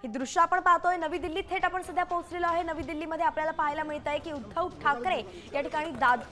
ही दृश्य आपण पाहतोय नवी दिल्लीत थेट आपण सध्या पोहोचलेलो आहे। नवी दिल्लीमध्ये आपल्याला पाहायला मिळतंय की उद्धव ठाकरे या ठिकाणी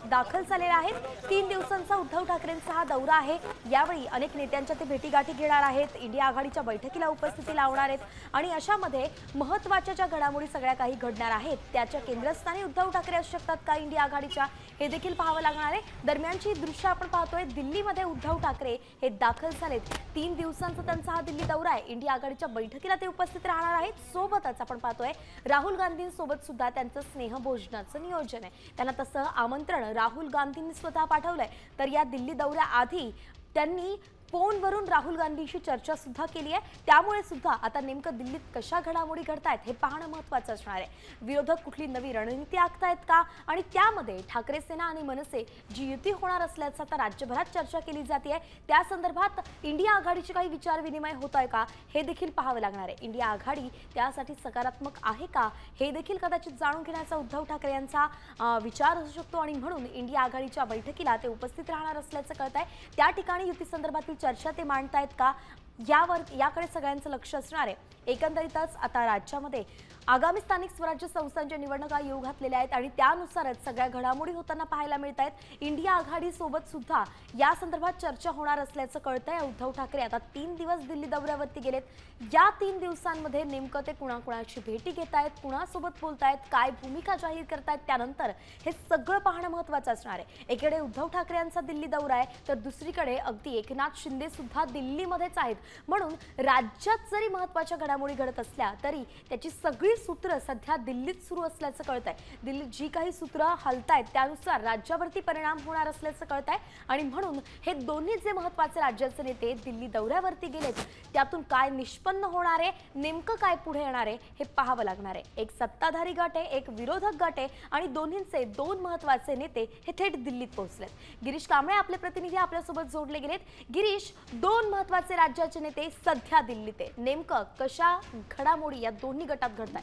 दाखल झालेले आहेत। 3 दिवसांचा उद्धव ठाकरेंचा हा दौरा आहे। यावेळी अनेक नेत्यांच्या ते भेटीगाठी घेणार आहेत, इंडिया आघाडीच्या बैठकीला उपस्थिती लावणार आहेत आणि अशामध्ये महत्त्वाच्या ज्या घडामोडी सगळ्या काही घडणार आहेत त्याच्या केंद्रस्थानी उद्धव ठाकरे असू शकतात का इंडिया आघाडीच्या, हे देखील पाहावं लागणार आहे। दरम्यानची दृश्य आपण पाहतोय दिल्लीमध्ये उद्धव ठाकरे हे दाखल झालेत। 3 दिवसांचा त्यांचा हा दिल्ली दौरा आहे। इंडिया आघाडीच्या बैठकीला ते उपस्थित राहणार आहेत। सोबतच आपण पाहतोय राहुल गांधींसोबत सुद्धा त्यांचं स्नेहभोजनाचं नियोजन आहे। त्यांना तसं आमंत्रण राहुल गांधींनी स्वतः पाठवलंय। तर या दिल्ली दौऱ्याआधी त्यांनी फोनवरून राहुल गांधींशी चर्चा सुद्धा केली आहे। त्यामुळे सुद्धा आता नेमकं दिल्लीत कशा घडामोडी घडतायत हे पाहणं महत्त्वाचं असणार आहे। विरोधक कुठली नवी रणनीती आखतायत का आणि त्यामध्ये ठाकरे सेना आणि मनसे जी युती होणार असल्याचं आता राज्यभरात चर्चा केली जाते। त्या संदर्भात इंडिया आघाडीची काही विचार विनिमय होतोय का हे देखील पाहावं लागणार आहे। इंडिया आघाडी त्यासाठी सकारात्मक आहे का हे देखील कदाचित जाणून घेण्याचा उद्धव ठाकरे यांचा विचार असू शकतो आणि म्हणून इंडिया आघाडीच्या बैठकीला ते उपस्थित राहणार असल्याचं कळतंय। त्या ठिकाणी युती संदर्भातील चर्चा ते मांडतायत का याकडे सगळ्यांचं लक्ष असणार आहे। एकंदरीतच आता राज्यामध्ये आगामी स्थानिक स्वराज्य संस्थांच्या निवडणुका येऊ घातलेल्या आहेत आणि त्यानुसारच सगळ्या घडामोडी होताना पाहायला मिळत आहेत। इंडिया आघाडी सोबत सुद्धा या संदर्भात चर्चा होणार असल्याचं कळतंय। उद्धव ठाकरे आता 3 दिवस दिल्ली दौऱ्यावरती गेलेत। या 3 दिवसांमध्ये नेमकं ते कुणाकुणाची भेटी घेत आहेत, कुणासोबत बोलतायत, काय भूमिका जाहीर करतायत, त्यानंतर हे सगळं पाहणं महत्त्वाचं असणार आहे। एकीकडे उद्धव ठाकरे यांचा दिल्ली दौरा आहे तर दुसरीकडे अगदी एकनाथ शिंदे सुद्धा दिल्लीमध्येच आहेत। म्हणून राज्यात जरी महत्त्वाच्या घडामोडी घडत असल्या तरी त्याची सगळी सूत्र सध्या दिल्लीत सुरू असल्याचं कळतंय। दिल्लीत जी काही सूत्र हलतायत त्यानुसार राज्यावरती परिणाम होणार असल्याचं कळतंय आणि म्हणून हे दोन्ही जे महत्त्वाचे राज्याचे नेते दिल्ली दौऱ्यावरती गेलेत त्यातून काय निष्पन्न होणार आहे, नेमकं काय पुढे येणार आहे हे पाहावं लागणार आहे। एक सत्ताधारी गट आहे, एक विरोधक गट आहे आणि दोन्हींचे 2 महत्त्वाचे नेते हे थेट दिल्लीत पोहोचलेत। गिरीश कांबळे आपले प्रतिनिधी आपल्यासोबत जोडले गेलेत। गिरीश, 2 महत्त्वाचे राज्याचे नेते सध्या दिल्लीत आहे, नेमकं कशा घडामोडी या दोन्ही गटात घडतात?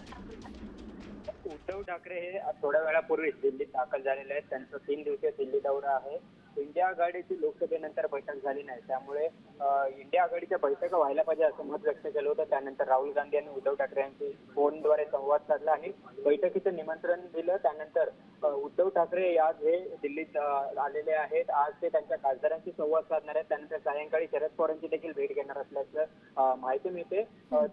उद्धव ठाकरे हे थोड्या वेळापूर्वी दिल्लीत दाखल झालेले आहेत। त्यांचा 3 दिवसीय दिल्ली दौरा आहे। इंडिया आघाडीची लोकसभेनंतर बैठक झाली नाही, त्यामुळे इंडिया आघाडीच्या बैठका व्हायला पाहिजे असं मत व्यक्त केलं होतं। त्यानंतर राहुल गांधी यांनी उद्धव ठाकरे यांची फोनद्वारे संवाद साधला आणि बैठकीचं निमंत्रण दिलं। त्यानंतर उद्धव ठाकरे आज हे दिल्लीत आलेले आहेत। आज ते त्यांच्या खासदारांशी संवाद साधणार आहेत। त्यानंतर सायंकाळी शरद पवारांची देखील भेट घेणार असल्याचं माहिती मिळते।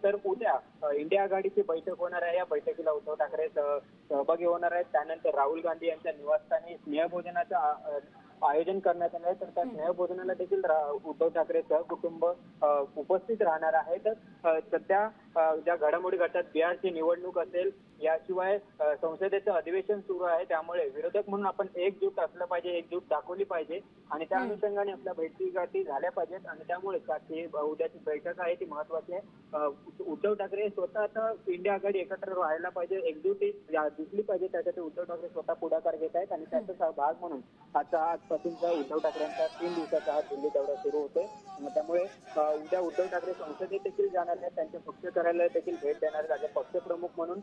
तर उद्या इंडिया आघाडीची बैठक होणार आहे। या बैठकीला उद्धव ठाकरे सहभागी होणार आहेत। त्यानंतर राहुल गांधी यांच्या निवासस्थानी स्नेहभोजनाचं आयोजन करण्यात आलं आहे। तर त्या स्नेहभोजनाला देखील उद्धव ठाकरे सहकुटुंब उपस्थित राहणार आहेत। सध्या ज्या घडामोडी घडतात, बिहारची निवडणूक असेल, याशिवाय संसदेचं अधिवेशन सुरू आहे, त्यामुळे विरोधक म्हणून आपण एकजूट असलं पाहिजे, एकजूट दाखवली पाहिजे आणि त्या अनुषंगाने आपल्या भेटीगाठी झाल्या पाहिजेत आणि त्यामुळे उद्याची बैठक आहे ती महत्वाची आहे। उद्धव ठाकरे स्वतः आता इंडिया आघाडी एकत्र राहायला पाहिजे, एकजुटी दिसली पाहिजे, त्यासाठी उद्धव ठाकरे स्वतः पुढाकार घेत आहेत आणि त्याचा भाग म्हणून आजपासूनचा उद्धव ठाकरेंचा 3 दिवसाचा हा दिल्ली दौरा सुरू होतोय। त्यामुळे उद्या उद्धव ठाकरे संसदेत देखील जाणार आहेत, त्यांच्या पक्ष कार्यालयात देखील भेट देणार आहेत पक्षप्रमुख म्हणून।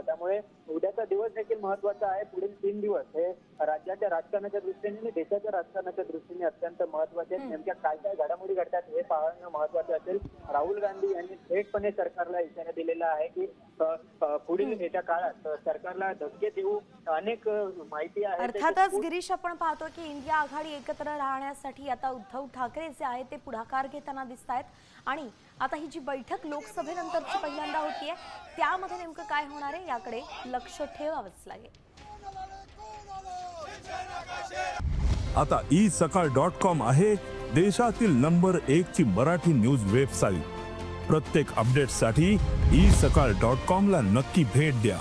त्यामुळे उद्याचा दिवस देखील महत्वाचा आहे। पुढील 3 दिवस हे राज्याच्या राजकारणाच्या दृष्टीने आणि देशाच्या राजकारणाच्या दृष्टीने अत्यंत महत्वाचे आहेत। नेमक्या काय काय घडामोडी घडतात हे पाहणं महत्वाचं असेल। राहुल गांधी यांनी थेटपणे सरकारला इशारा दिलेला आहे की पुढील येत्या काळात सरकारला धक्के देऊ अनेक माहिती आहे। अर्थातच गिरीश, आपण पाहतो की इंडिया आघाडी एकत्र राहण्यासाठी आता उद्धव ठाकरे जे आहे ते पुढाकार घेताना दिसत आहेत आणि आता ही जी बैठक लोकसभेनंतरची पहिल्यांदा होतीये त्यामध्ये नेमकं काय होणार आहे याकडे लक्ष ठेवावंच लागेल। आता isakal.com आहे देशातील नंबर 1 ची मराठी न्यूज वेबसाईट। प्रत्येक अपडेटसाठी isakal.com ला नक्की भेट द्या।